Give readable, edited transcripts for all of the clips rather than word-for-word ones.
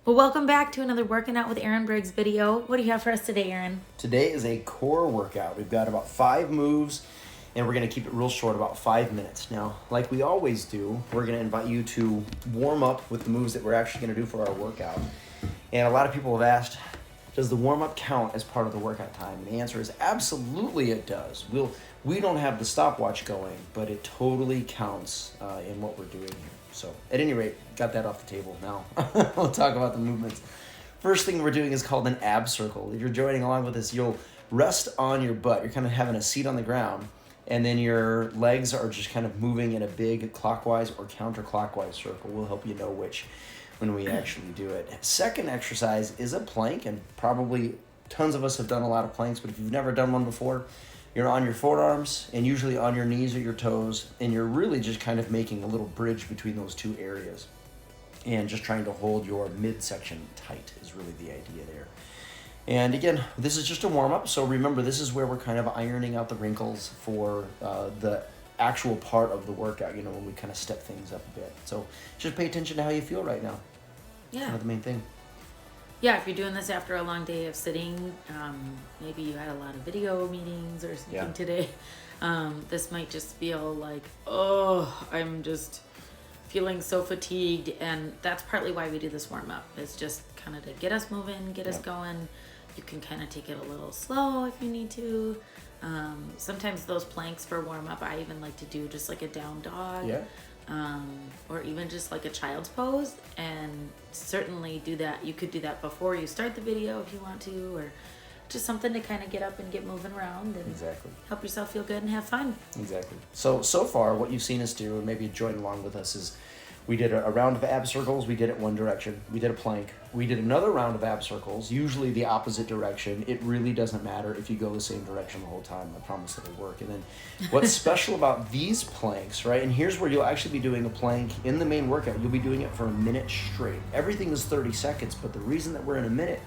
Well, welcome back to another Working Out with Aaron Briggs video. What do you have for us today, Aaron? Today is a core workout. We've got about 5 moves, and we're going to keep it real short, about 5 minutes. Now, like we always do, we're going to invite you to warm up with the moves that we're actually going to do for our workout. And a lot of people have asked, does the warm-up count as part of the workout time? And the answer is absolutely it does. We don't have the stopwatch going, but it totally counts in what we're doing here. So, at any rate, got that off the table. Now, we'll talk about the movements. First thing we're doing is called an ab circle. If you're joining along with us, you'll rest on your butt. You're kind of having a seat on the ground, and then your legs are just kind of moving in a big clockwise or counterclockwise circle. We'll help you know which when we actually do it. Second exercise is a plank, and probably tons of us have done a lot of planks, but if you've never done one before, you're on your forearms and usually on your knees or your toes, and you're really just kind of making a little bridge between those two areas and just trying to hold your midsection tight is really the idea there. And again, this is just a warm-up, so remember, this is where we're kind of ironing out the wrinkles for the actual part of the workout, you know, when we kind of step things up a bit. So just pay attention to how you feel right now. Yeah. Kind of the main thing. Yeah, if you're doing this after a long day of sitting, maybe you had a lot of video meetings or something today, this might just feel like, oh, I'm just feeling so fatigued. And that's partly why we do this warm-up. It's just kind of to get us moving, get us going. You can kind of take it a little slow if you need to. Sometimes those planks for warm-up, I even like to do just like a down dog. Yeah. Or even just like a child's pose, and certainly do that. You could do that before you start the video if you want to, or just something to kind of get up and get moving around and help yourself feel good and have fun. Exactly. So far what you've seen us do, and maybe join along with us, is we did a round of ab circles. We did it one direction. We did a plank. We did another round of ab circles, usually the opposite direction. It really doesn't matter if you go the same direction the whole time. I promise it'll work. And then what's special about these planks, right? And here's where you'll actually be doing a plank in the main workout. You'll be doing it for a minute straight. Everything is 30 seconds, but the reason that we're in a minute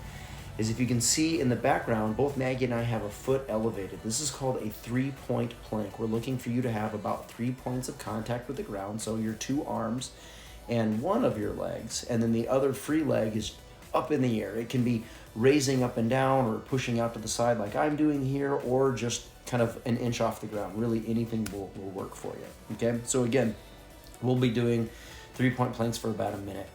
is if you can see in the background, both Maggie and I have a foot elevated. This is called a 3-point plank. We're looking for you to have about 3 points of contact with the ground. So your 2 arms and one of your legs, and then the other free leg is up in the air. It can be raising up and down or pushing out to the side like I'm doing here, or just kind of an inch off the ground. Really anything will work for you. Okay, so again, we'll be doing 3-point planks for about a minute.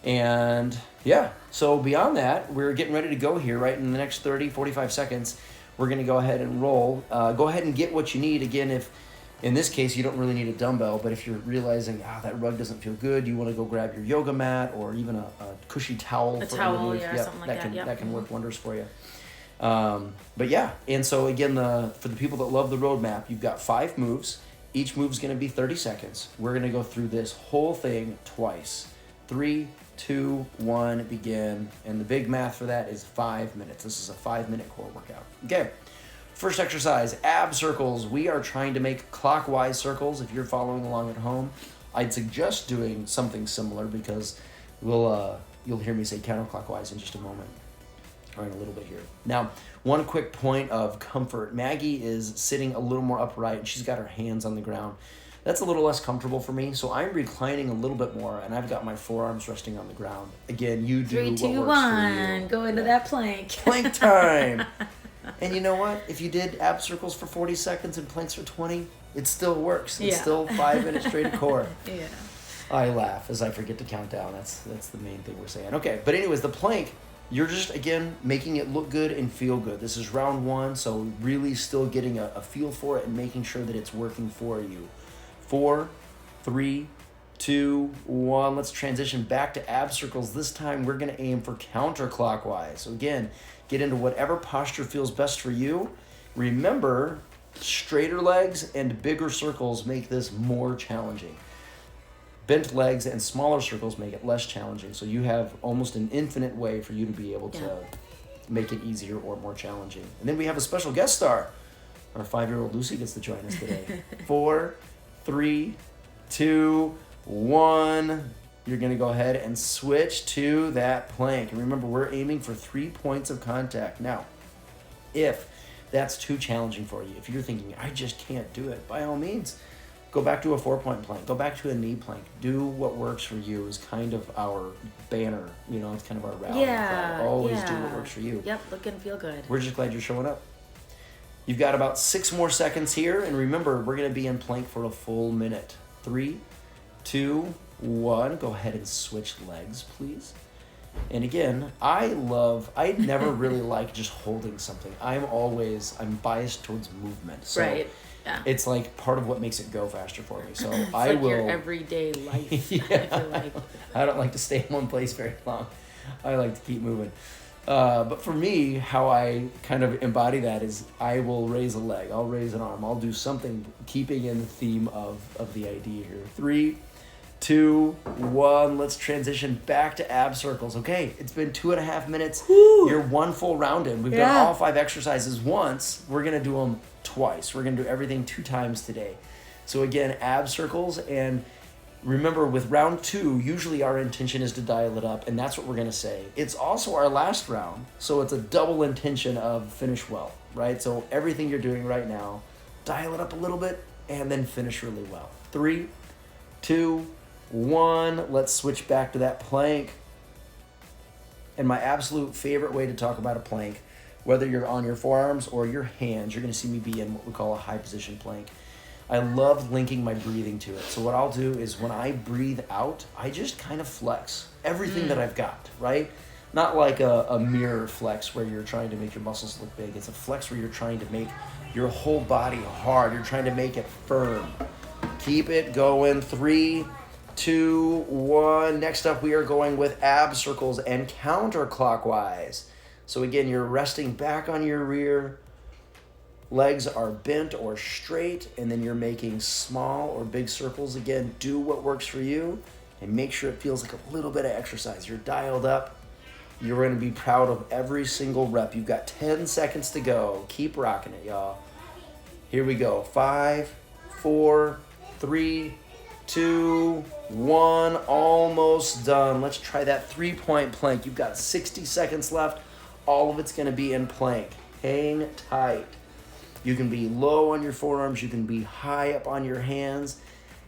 And yeah, so beyond that, we're getting ready to go here, right? In the next 30, 45 seconds, we're gonna go ahead and roll. Go ahead and get what you need. Again, if in this case, you don't really need a dumbbell, but if you're realizing, that rug doesn't feel good, you want to go grab your yoga mat or even a cushy towel. Something like that. That can work wonders for you. But yeah, and so again, for the people that love the roadmap, you've got 5 moves. Each move's going to be 30 seconds. We're going to go through this whole thing twice. 3, 2, 1, begin. And the big math for that is 5 minutes. This is a 5-minute core workout. Okay. First exercise, ab circles. We are trying to make clockwise circles. If you're following along at home, I'd suggest doing something similar because you'll hear me say counterclockwise in just a moment, or in a little bit here. Now, one quick point of comfort. Maggie is sitting a little more upright, and she's got her hands on the ground. That's a little less comfortable for me, so I'm reclining a little bit more, and I've got my forearms resting on the ground. Again, you do 3, 2, what works 1. for you. Go into that plank. Plank time. And you know what? If you did ab circles for 40 seconds and planks for 20, it still works. It's still 5 minutes straight of core. Yeah. I laugh as I forget to count down. That's the main thing we're saying. Okay, but anyways, the plank, you're just, again, making it look good and feel good. This is round 1, so really still getting a feel for it and making sure that it's working for you. 4, 3, 2, 1. Let's transition back to ab circles. This time we're going to aim for counterclockwise. So again, get into whatever posture feels best for you. Remember, straighter legs and bigger circles make this more challenging. Bent legs and smaller circles make it less challenging. So you have almost an infinite way for you to be able to make it easier or more challenging. And then we have a special guest star. Our 5-year-old Lucy gets to join us today. 4, 3, 2, 1. You're going to go ahead and switch to that plank. And remember, we're aiming for 3 points of contact. Now, if that's too challenging for you, if you're thinking, I just can't do it, by all means, Go back to a 4-point plank. Go back to a knee plank. Do what works for you is kind of our banner. You know, it's kind of our rally cry. Always do what works for you. Yep, look and feel good. We're just glad you're showing up. You've got about 6 more seconds here. And remember, we're going to be in plank for a full minute. 3, 2, 1. Go ahead and switch legs, please. And again, I never really like just holding something. I'm biased towards movement. So right. Yeah. It's like part of what makes it go faster for me. So it's like your everyday life. Yeah. I feel like. I don't like to stay in one place very long. I like to keep moving. But for me, how I kind of embody that is I will raise a leg. I'll raise an arm. I'll do something keeping in the theme of the idea here. 3, 2, 1. Let's transition back to ab circles. Okay, it's been 2.5 minutes. Woo. You're one full round in. We've done all 5 exercises once. We're going to do them twice. We're going to do everything 2 times today. So again, ab circles. And remember, with round 2, usually our intention is to dial it up. And that's what we're going to say. It's also our last round. So it's a double intention of finish well, right? So everything you're doing right now, dial it up a little bit and then finish really well. 3, 2, 1. Let's switch back to that plank. And my absolute favorite way to talk about a plank, whether you're on your forearms or your hands, you're going to see me be in what we call a high position plank. I love linking my breathing to it. So what I'll do is when I breathe out, I just kind of flex everything that I've got, right? Not like a mirror flex where you're trying to make your muscles look big. It's a flex where you're trying to make your whole body hard. You're trying to make it firm. Keep it going. 3, 2, 1. Next up, we are going with ab circles and counterclockwise. So again, you're resting back on your rear. Legs are bent or straight, and then you're making small or big circles. Again, do what works for you and make sure it feels like a little bit of exercise. You're dialed up. You're going to be proud of every single rep. You've got 10 seconds to go. Keep rocking it, y'all. Here we go. 5, 4, 3, 2, 1. Almost done. Let's try that 3-point plank. You've got 60 seconds left. All of it's going to be in plank. Hang tight. You can be low on your forearms. You can be high up on your hands.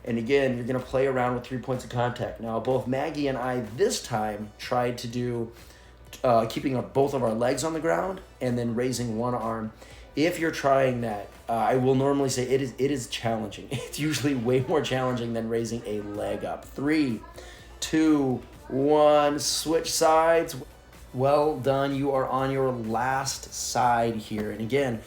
And again, you're going to play around with 3 points of contact. Now, both Maggie and I this time tried to do keeping up both of our legs on the ground and then raising one arm. If you're trying that, I will normally say it is challenging. It's usually way more challenging than raising a leg up. 3, 2, 1. Switch sides. Well done. You are on your last side here. And again,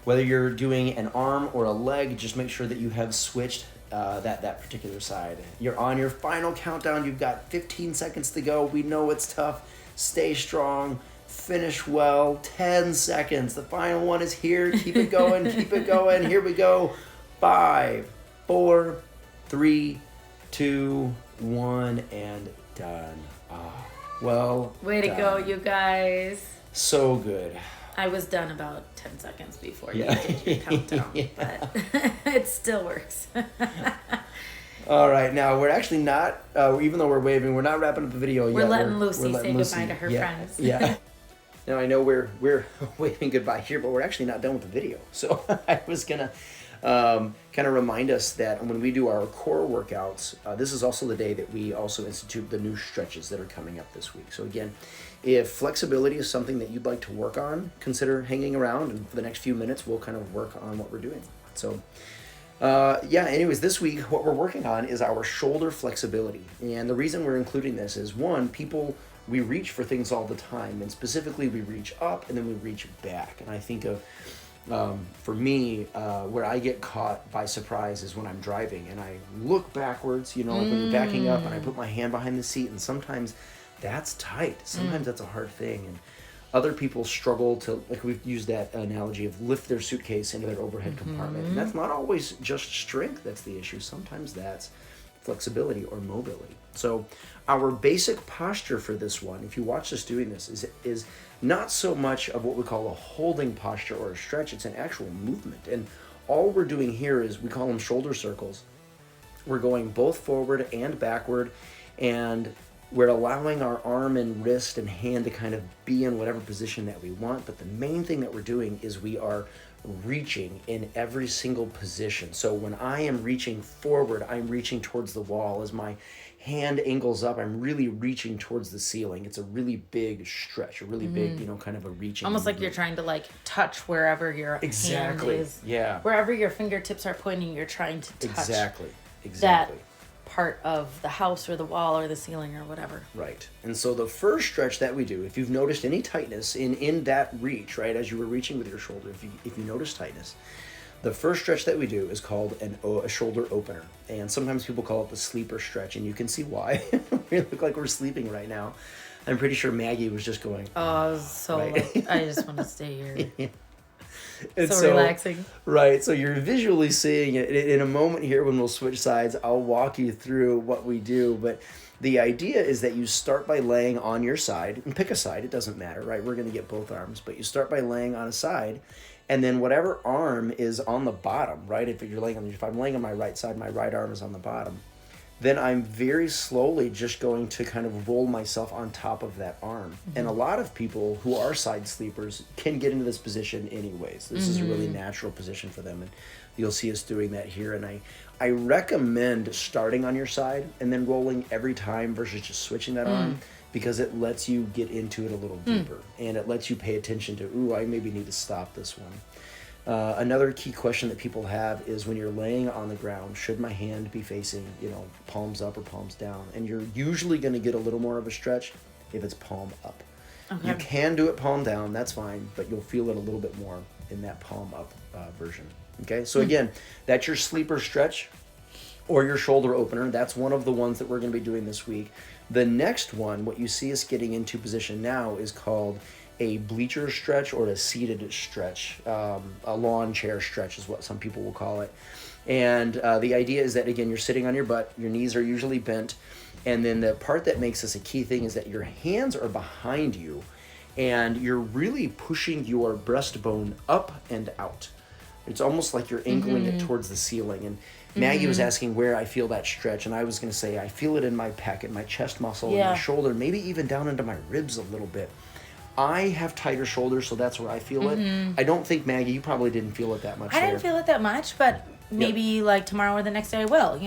whether you're doing an arm or a leg, just make sure that you have switched that particular side. You're on your final countdown. You've got 15 seconds to go. We know it's tough. Stay strong. Finish well. 10 seconds. The final one is here. Keep it going. Keep it going. Here we go. 5, 4, 3, 2, 1, and done. Well way to go, you guys. So good. I was done about 10 seconds before you did your countdown, but it still works. All right, now we're actually not, even though we're waving, we're not wrapping up the video yet. We're letting Lucy say goodbye to her friends. Yeah. Now I know we're waving goodbye here, but we're actually not done with the video. So I was gonna kind of remind us that when we do our core workouts, this is also the day that we also institute the new stretches that are coming up this week. So again, if flexibility is something that you'd like to work on, consider hanging around, and for the next few minutes, we'll kind of work on what we're doing. So, anyways, this week, what we're working on is our shoulder flexibility. And the reason we're including this is, one, we reach for things all the time, and specifically we reach up and then we reach back. And I think of, for me, where I get caught by surprise is when I'm driving and I look backwards, like when you're backing up and I put my hand behind the seat, and sometimes that's tight. Sometimes that's a hard thing. And other people struggle to, like we've used that analogy of lift their suitcase into their overhead compartment. And that's not always just strength that's the issue. Sometimes that's flexibility or mobility. So our basic posture for this one, if you watch us doing this, is not so much of what we call a holding posture or a stretch. It's an actual movement. And all we're doing here is, we call them shoulder circles. We're going both forward and backward, and we're allowing our arm and wrist and hand to kind of be in whatever position that we want. But the main thing that we're doing is we are reaching in every single position. So when I am reaching forward, I'm reaching towards the wall. As my hand angles up, I'm really reaching towards the ceiling. It's a really big stretch, a really big, kind of a reaching. Almost like you're trying to like touch wherever your hand is. Yeah. Wherever your fingertips are pointing, you're trying to touch Exactly. that part of the house or the wall or the ceiling or whatever. Right. And so the first stretch that we do, if you've noticed any tightness in that reach, right, as you were reaching with your shoulder, if you notice tightness, the first stretch that we do is called a shoulder opener. And sometimes people call it the sleeper stretch, and you can see why. We look like we're sleeping right now. I'm pretty sure Maggie was just going, oh, so right? I just want to stay here. Yeah. So relaxing. Right. So you're visually seeing it. In a moment here when we'll switch sides, I'll walk you through what we do. But the idea is that you start by laying on your side, and pick a side. It doesn't matter, right? We're going to get both arms. But you start by laying on a side, and then whatever arm is on the bottom, right? If I'm laying on my right side, my right arm is on the bottom. Then I'm very slowly just going to kind of roll myself on top of that arm. Mm-hmm. And a lot of people who are side sleepers can get into this position anyways. This is a really natural position for them. And you'll see us doing that here. And I recommend starting on your side and then rolling every time versus just switching that arm, because it lets you get into it a little deeper. And it lets you pay attention to, I maybe need to stop this one. Another key question that people have is when you're laying on the ground, should my hand be facing, palms up or palms down? And you're usually going to get a little more of a stretch if it's palm up. Okay. You can do it palm down, that's fine, but you'll feel it a little bit more in that palm up version. Okay, so again, that's your sleeper stretch or your shoulder opener. That's one of the ones that we're going to be doing this week. The next one, what you see us getting into position now, is called a bleacher stretch or a seated stretch. A lawn chair stretch is what some people will call it. And the idea is that, again, you're sitting on your butt, your knees are usually bent, and then the part that makes this a key thing is that your hands are behind you, and you're really pushing your breastbone up and out. It's almost like you're angling it towards the ceiling. And Maggie was asking where I feel that stretch, and I was going to say I feel it in my pec, in my chest muscle, in my shoulder, maybe even down into my ribs a little bit. I have tighter shoulders, so that's where I feel it. I don't think, Maggie, you probably didn't feel it that much. I didn't feel it that much, but maybe like tomorrow or the next day I will,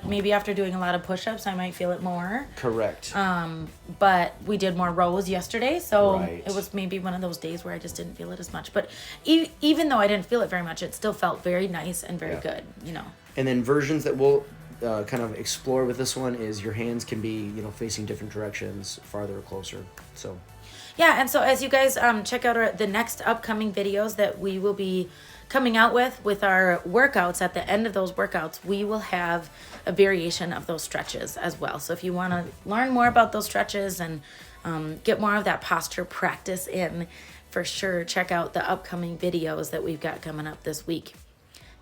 maybe after doing a lot of push-ups I might feel it more. Correct. But we did more rows yesterday, so it was maybe one of those days where I just didn't feel it as much. But even though I didn't feel it very much, it still felt very nice and very good, And then versions that we'll kind of explore with this one is your hands can be, facing different directions, farther or closer. So yeah, and so as you guys check out the next upcoming videos that we will be coming out with our workouts, at the end of those workouts, we will have a variation of those stretches as well. So if you want to learn more about those stretches and get more of that posture practice in, for sure, check out the upcoming videos that we've got coming up this week.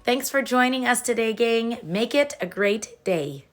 Thanks for joining us today, gang. Make it a great day.